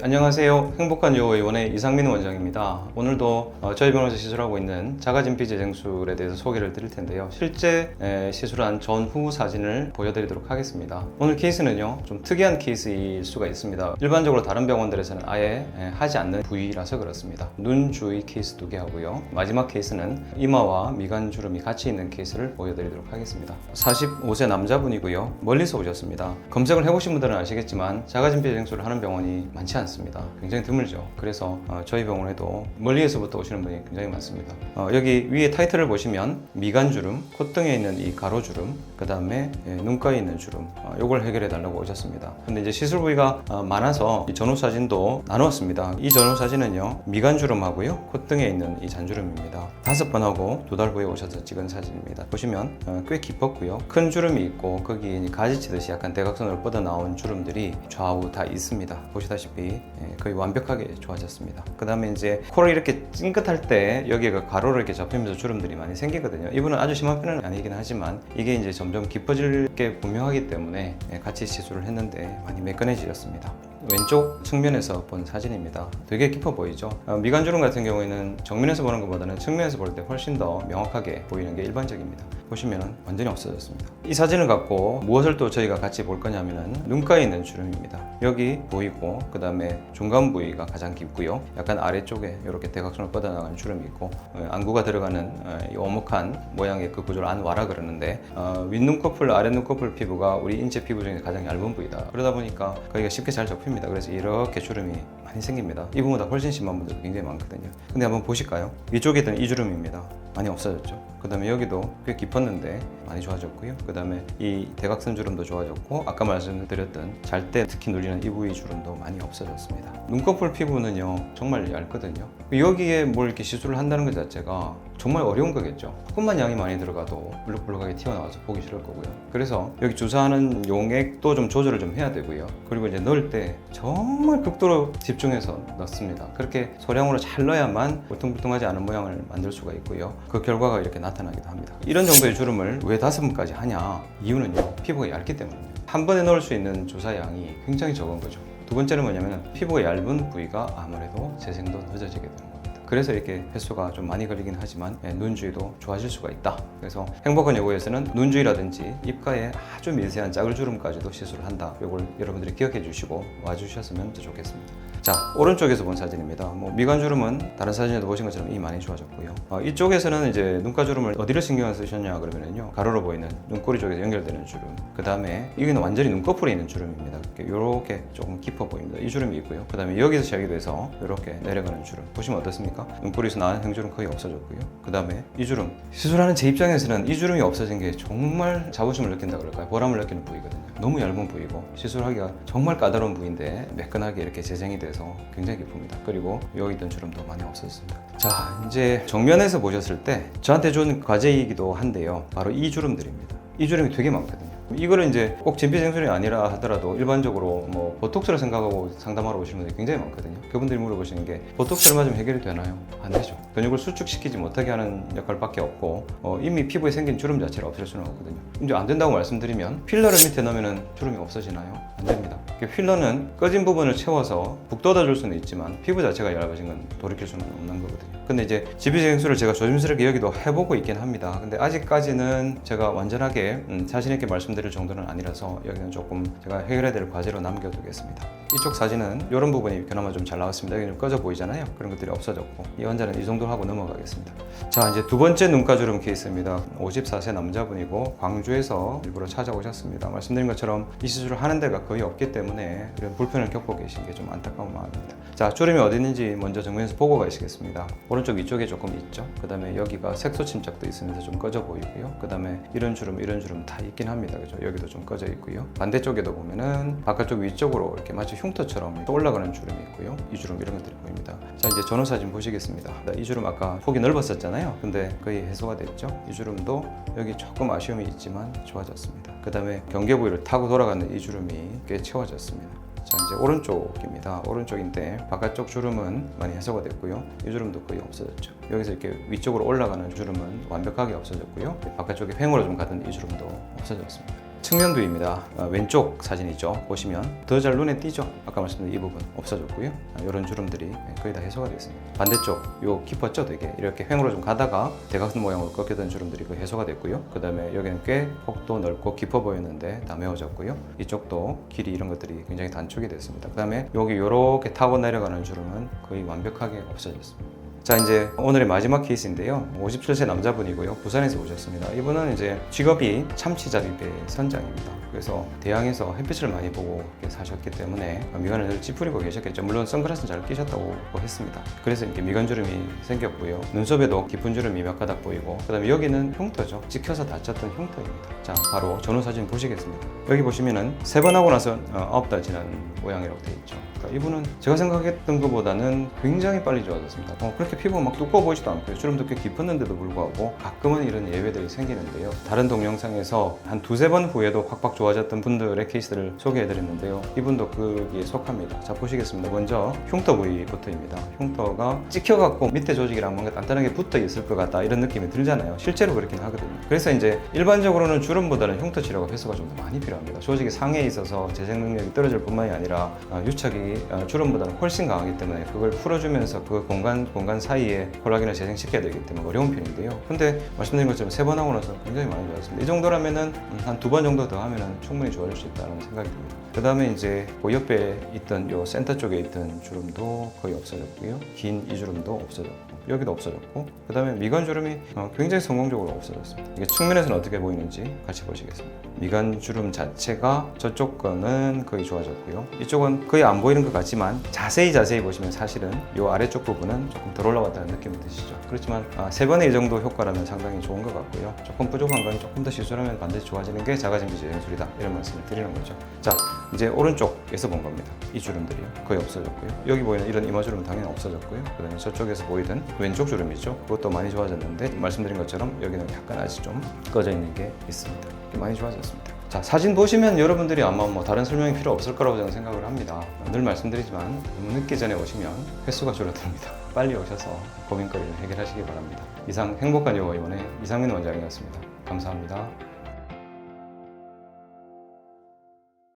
안녕하세요. 행복한 요의원의 이상민 원장입니다. 오늘도 저희 병원에서 시술하고 있는 자가진피 재생술에 대해서 소개를 드릴 텐데요. 실제 시술한 전후 사진을 보여드리도록 하겠습니다. 오늘 케이스는요, 좀 특이한 케이스일 수가 있습니다. 일반적으로 다른 병원들에서는 아예 하지 않는 부위라서 그렇습니다. 눈 주위 케이스 2개 하고요. 마지막 케이스는 이마와 미간 주름이 같이 있는 케이스를 보여드리도록 하겠습니다. 45세 남자분이고요. 멀리서 오셨습니다. 검색을 해보신 분들은 아시겠지만 자가진피 재생술을 하는 병원이 많지 않습니다. 굉장히 드물죠. 그래서 저희 병원에도 멀리에서부터 오시는 분이 굉장히 많습니다. 여기 위에 타이틀을 보시면 미간주름, 콧등에 있는 이 가로주름, 그 다음에 눈가에 있는 주름, 요걸 해결해 달라고 오셨습니다. 근데 이제 시술 부위가 많아서 이 전후 사진도 나누었습니다. 이 전후 사진은요, 미간주름하고요, 콧등에 있는 이 잔주름입니다. 5번 하고 2달 후에 오셔서 찍은 사진입니다. 보시면 꽤 깊었고요. 큰 주름이 있고 거기에 가지치듯이 약간 대각선으로 뻗어나온 주름들이 좌우 다 있습니다. 보시다시피 거의 완벽하게 좋아졌습니다. 그 다음에 이제 코를 이렇게 찡긋할 때 여기가 가로로 이렇게 접히면서 주름들이 많이 생기거든요. 이분은 아주 심한 편은 아니긴 하지만 이게 이제 점점 깊어질 게 분명하기 때문에 같이 시술을 했는데 많이 매끈해지셨습니다. 왼쪽 측면에서 본 사진입니다. 되게 깊어 보이죠? 미간주름 같은 경우에는 정면에서 보는 것보다는 측면에서 볼 때 훨씬 더 명확하게 보이는 게 일반적입니다. 보시면 완전히 없어졌습니다. 이 사진을 갖고 무엇을 또 저희가 같이 볼 거냐면은 눈가에 있는 주름입니다. 여기 보이고 그 다음에 중간 부위가 가장 깊고요. 약간 아래쪽에 이렇게 대각선으로 뻗어나가는 주름이 있고 안구가 들어가는 이 오목한 모양의 그 구조를 안와라 그러는데 윗눈꺼풀, 아랫눈꺼풀 피부가 우리 인체 피부 중에 가장 얇은 부위다. 그러다 보니까 거기가 쉽게 잘 접힙니다. 그래서 이렇게 주름이 많이 생깁니다. 이분보다 훨씬 심한 분들도 굉장히 많거든요. 근데 한번 보실까요? 위쪽에 있던 이 주름입니다. 많이 없어졌죠. 그 다음에 여기도 꽤 깊었는데 많이 좋아졌고요. 그 다음에 이 대각선 주름도 좋아졌고 아까 말씀드렸던 잘 때 특히 눌리는 이 부위 주름도 많이 없어졌습니다. 눈꺼풀 피부는요 정말 얇거든요. 여기에 뭘 이렇게 시술을 한다는 것 자체가 정말 어려운 거겠죠. 조금만 양이 많이 들어가도 물룩물룩하게 튀어나와서 보기 싫을 거고요. 그래서 여기 주사하는 용액도 좀 조절을 좀 해야 되고요. 그리고 이제 넣을 때 정말 극도로 집중해서 넣습니다. 그렇게 소량으로 잘 넣어야만 울퉁불퉁하지 않은 모양을 만들 수가 있고요. 그 결과가 이렇게 나타나기도 합니다. 이런 정도의 주름을 왜 5번까지 하냐? 이유는요, 피부가 얇기 때문입니다. 한 번에 넣을 수 있는 주사 양이 굉장히 적은 거죠. 두 번째는 뭐냐면 피부가 얇은 부위가 아무래도 재생도 늦어지게 되는 겁니다. 그래서 이렇게 횟수가 좀 많이 걸리긴 하지만 눈 주위도 좋아질 수가 있다. 그래서 행복한 여고에서는 눈 주위라든지 입가에 아주 미세한 짜글주름까지도 시술을 한다. 이걸 여러분들이 기억해 주시고 와주셨으면 더 좋겠습니다. 자, 오른쪽에서 본 사진입니다. 미간주름은 다른 사진에도 보신 것처럼 이미 많이 좋아졌고요. 이쪽에서는 이제 눈가주름을 어디를 신경을 쓰셨냐 그러면요, 가로로 보이는 눈꼬리 쪽에서 연결되는 주름, 그 다음에 여기는 완전히 눈꺼풀에 있는 주름입니다. 이렇게 조금 깊어 보입니다. 이 주름이 있고요. 그 다음에 여기서 시작이 돼서 이렇게 내려가는 주름 보시면 어떻습니까? 눈꼬리에서 나는 행주름 거의 없어졌고요. 그 다음에 이 주름, 시술하는 제 입장에서는 이 주름이 없어진 게 정말 자부심을 느낀다 그럴까요? 보람을 느끼는 부위거든요. 너무 얇은 부위고 시술하기가 정말 까다로운 부위인데 매끈하게 이렇게 재생이 돼서 굉장히 기쁩니다. 그리고 여기 있던 주름도 많이 없어졌습니다. 자, 이제 정면에서 보셨을 때 저한테 준 과제이기도 한데요, 바로 이 주름들입니다. 이 주름이 되게 많거든요. 이거는 이제 꼭 진피생술이 아니라 하더라도 일반적으로 보톡스를 생각하고 상담하러 오시는 분들이 굉장히 많거든요. 그분들이 물어보시는 게 보톡스를 맞으면 해결이 되나요? 안 되죠. 근육을 수축시키지 못하게 하는 역할밖에 없고 이미 피부에 생긴 주름 자체를 없앨 수는 없거든요. 이제 안 된다고 말씀드리면 필러를 밑에 넣으면 주름이 없어지나요? 안 됩니다. 필러는 꺼진 부분을 채워서 북돋아 줄 수는 있지만 피부 자체가 얇아진 건 돌이킬 수는 없는 거거든요. 근데 이제 진피생술을 제가 조심스럽게 여기도 해보고 있긴 합니다. 근데 아직까지는 제가 완전하게 자신 있게 말씀드릴 정도는 아니라서 여기는 조금 제가 해결해야 될 과제로 남겨두겠습니다. 이쪽 사진은 이런 부분이 그나마 좀 잘 나왔습니다. 여기 좀 꺼져 보이잖아요. 그런 것들이 없어졌고 이 환자는 이 정도 하고 넘어가겠습니다. 자, 이제 두 번째 눈가주름 케이스입니다. 54세 남자분이고 광주에서 일부러 찾아오셨습니다. 말씀드린 것처럼 이 시술을 하는 데가 거의 없기 때문에 이런 불편을 겪고 계신 게 좀 안타까운 마음입니다. 자, 주름이 어디 있는지 먼저 정면에서 보고 가시겠습니다. 오른쪽 위쪽에 조금 있죠. 그 다음에 여기가 색소 침착도 있으면서 좀 꺼져 보이고요. 그 다음에 이런 주름 다 있긴 합니다. 그죠? 여기도 좀 꺼져 있고요. 반대쪽에도 보면은 바깥쪽 위쪽으로 이렇게 마치 흉터처럼 올라가는 주름이 있고요. 이 주름 이런 것들이 보입니다. 자, 이제 전후 사진 보시겠습니다. 이 주름 아까 폭이 넓었었잖아요. 근데 거의 해소가 됐죠. 이 주름도 여기 조금 아쉬움이 있지만 좋아졌습니다. 그 다음에 경계 부위를 타고 돌아가는 이 주름이 꽤 채워졌습니다. 자, 이제 오른쪽입니다. 오른쪽인데 바깥쪽 주름은 많이 해소가 됐고요. 이 주름도 거의 없어졌죠. 여기서 이렇게 위쪽으로 올라가는 주름은 완벽하게 없어졌고요. 바깥쪽에 횡으로 좀 가던 이 주름도 없어졌습니다. 측면 뷰입니다. 왼쪽 사진이죠. 보시면 더 잘 눈에 띄죠. 아까 말씀드린 이 부분 없어졌고요. 이런 주름들이 거의 다 해소가 됐습니다. 반대쪽 요 깊었죠. 되게 이렇게 횡으로 좀 가다가 대각선 모양으로 꺾였던 주름들이 거의 해소가 됐고요. 그 다음에 여기는 꽤 폭도 넓고 깊어 보였는데 다 메워졌고요. 이쪽도 길이 이런 것들이 굉장히 단축이 됐습니다. 그 다음에 여기 요렇게 타고 내려가는 주름은 거의 완벽하게 없어졌습니다. 자, 이제 오늘의 마지막 케이스인데요. 57세 남자분이고요. 부산에서 오셨습니다. 이분은 이제 직업이 참치잡이배 선장입니다. 그래서 대양에서 햇빛을 많이 보고 이렇게 사셨기 때문에 미간을 늘 찌푸리고 계셨겠죠. 물론 선글라스는 잘 끼셨다고 했습니다. 그래서 이렇게 미간 주름이 생겼고요. 눈썹에도 깊은 주름이 몇 가닥 보이고, 그 다음에 여기는 흉터죠. 찍혀서 다쳤던 흉터입니다. 자, 바로 전후 사진 보시겠습니다. 여기 보시면은 3번 하고 나서 9달 지난 모양이라고 되어 있죠. 그러니까 이분은 제가 생각했던 것보다는 굉장히 빨리 좋아졌습니다. 그렇게 피부가 막 두꺼워 보이지도 않고요. 주름도 꽤 깊었는데도 불구하고 가끔은 이런 예외들이 생기는데요. 다른 동영상에서 한 2-3번 후에도 확 좋아졌던 분들의 케이스를 소개해드렸는데요. 이분도 거기에 속합니다. 자, 보시겠습니다. 먼저 흉터 부위부터입니다. 흉터가 찍혀갖고 밑에 조직이랑 뭔가 단단하게 붙어 있을 것 같다 이런 느낌이 들잖아요. 실제로 그렇긴 하거든요. 그래서 이제 일반적으로는 주름보다는 흉터 치료가 횟수가 좀 더 많이 필요합니다. 조직이 상해에 있어서 재생 능력이 떨어질 뿐만이 아니라 유착이 주름보다는 훨씬 강하기 때문에 그걸 풀어주면서 그 공간 사이에 콜라겐을 재생시켜야 되기 때문에 어려운 편인데요. 근데 말씀드린 것처럼 3번 하고 나서 굉장히 많이 좋아졌습니다. 이 정도라면은 한 2번 정도 더 하면은 충분히 좋아질 수 있다는 생각이 듭니다. 그 다음에 이제 그 옆에 있던 요 센터 쪽에 있던 주름도 거의 없어졌고요. 긴 이 주름도 없어졌고 여기도 없어졌고, 그 다음에 미간 주름이 굉장히 성공적으로 없어졌습니다. 이게 측면에서는 어떻게 보이는지 같이 보시겠습니다. 미간 주름 자체가 저쪽 거는 거의 좋아졌고요. 이쪽은 거의 안 보이는 것 같지만 자세히 보시면 사실은 이 아래쪽 부분은 조금 덜 올라왔다는 느낌이 드시죠. 그렇지만 3번의 이 정도 효과라면 상당히 좋은 것 같고요. 조금 부족한 건 조금 더 시술하면 반드시 좋아지는 게 자가진피 재생술이다 이런 말씀을 드리는 거죠. 자, 이제 오른쪽에서 본 겁니다. 이 주름들이요. 거의 없어졌고요. 여기 보이는 이런 이마 주름은 당연히 없어졌고요. 그 다음에 저쪽에서 보이던 왼쪽 주름이죠. 그것도 많이 좋아졌는데 말씀드린 것처럼 여기는 약간 아직 좀 꺼져 있는 게 있습니다. 많이 좋아졌습니다. 자, 사진 보시면 여러분들이 아마 뭐 다른 설명이 필요 없을 거라고 저는 생각을 합니다. 늘 말씀드리지만 너무 늦기 전에 오시면 횟수가 줄어듭니다. 빨리 오셔서 고민거리를 해결하시기 바랍니다. 이상 행복한 요가의원의 이상민 원장이었습니다. 감사합니다.